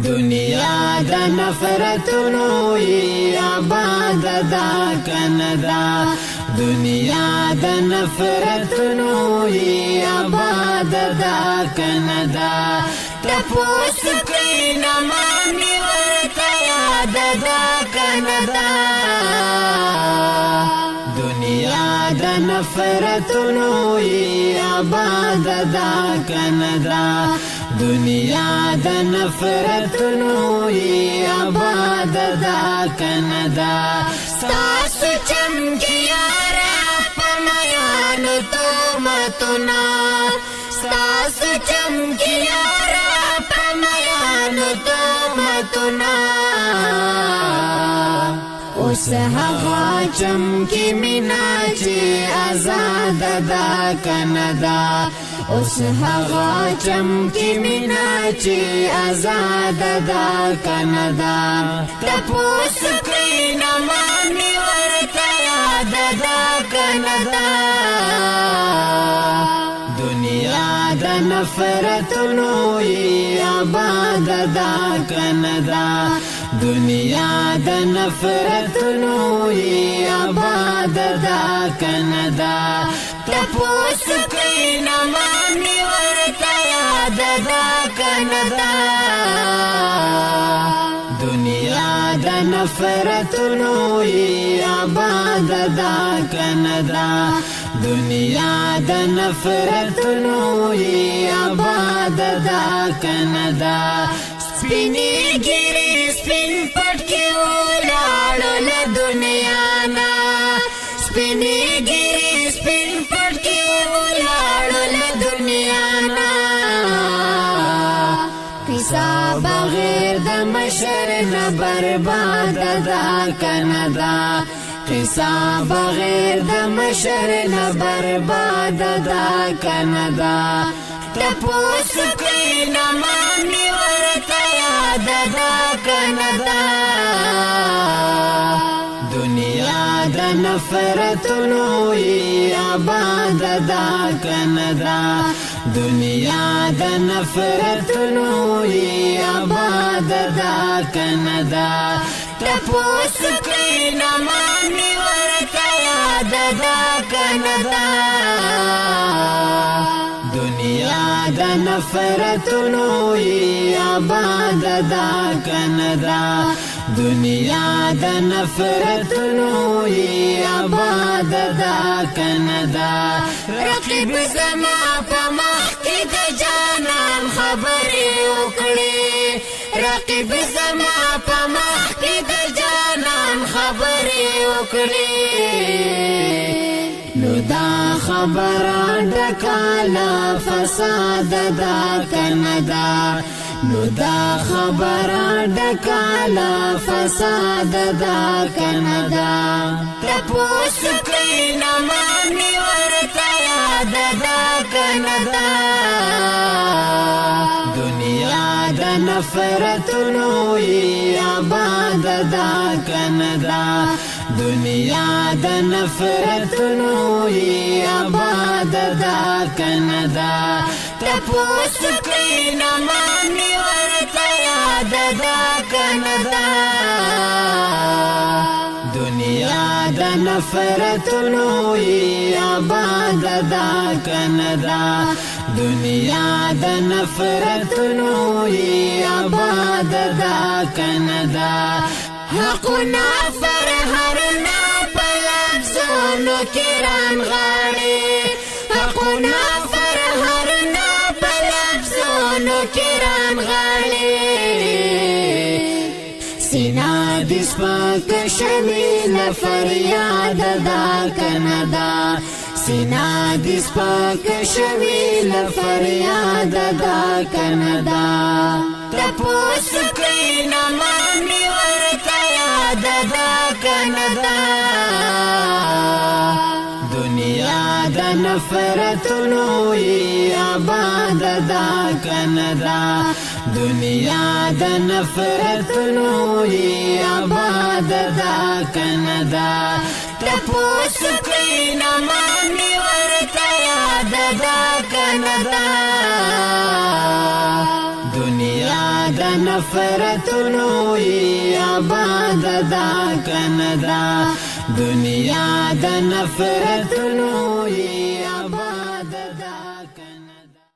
دنیا د نفرتونو آباد دا کندا دنیا د نفرتونو آباد دا کندا تپوس کینا مانی ورتا یاد دا کندا دنیا د نفرتونو آباد دا کندا دنیا د نفرتونو آباد دا کندا ستاسو چمکیارا پمیان تومتنا ستاسو چمکیارا پمیان تومتنا اوس هغه چمکی مینا چې آزاد دا کندا اوس هغه چمکی مینا چې آزاد دا کندا تپوس کینا مانی ورتا یاد دا کندا دنیا د نفرتونو آباد دا کندا دنیا د نفرتونو آباد دا کندا تپوس کینا مانی ورتا یاد دا کندا دنیا د نفرتونو آباد دا کندا دنیا د نفرتونو آباد دا کندا سپینی گیری سپین پټ کې ولاړو له دنیا نا سپینی گیری سپین پټ کې ولاړو له دنیا نا قصه بغیر د مشر نه برباد دا کندا قصه بغیر د مشر نه برباد دا کندا تپوس کینا مانی ورتا یاد دا کندا دنیا د نفرتونو آباد دا کندا دنیا د نفرتونو آباد دا کندا تپوس کینا مانی ورتا یاد دا کندا دنیا د نفرتونو آباد دا کندا دنیا د نفرتونو آباد دا کندا رقیب زما په مخ کې د جانان خبرې وکړې رقیب زما په مخ کې د جانان خبرې وکړې نو دا خبره ډکاله فساد دا کندا نو دا خبره ډکاله فساد دا کندا تپوس کینا مانی ورتا یاد دا کندا دنیا د نفرتونو آباد دا کندا دنیا د نفرتونو آباد دا کندا تپوس کینا مانی ورتا یاد دا کندا دنیا د نفرتونو آباد دا کندا دنیا د نفرتونو آباد دا کندا حقنا فرهرنا پلفظونو کران غاڑی حقنا فرهرنا پلفظونو کران غاڑی سینا دیس پاک شمیل فریاد دا کندا سینا دیس پاک شمیل فریاد دا کندا تپوس کینا مانی ورتا یاد دا کندا دنیا د نفرتونو آباد دا کندا دنیا د نفرتونو آباد دا کندا تپوس کینا مانی ورتا یاد دا کندا دنیا دنیا د نفرتونو آباد دا کندا دنیا د نفرتونو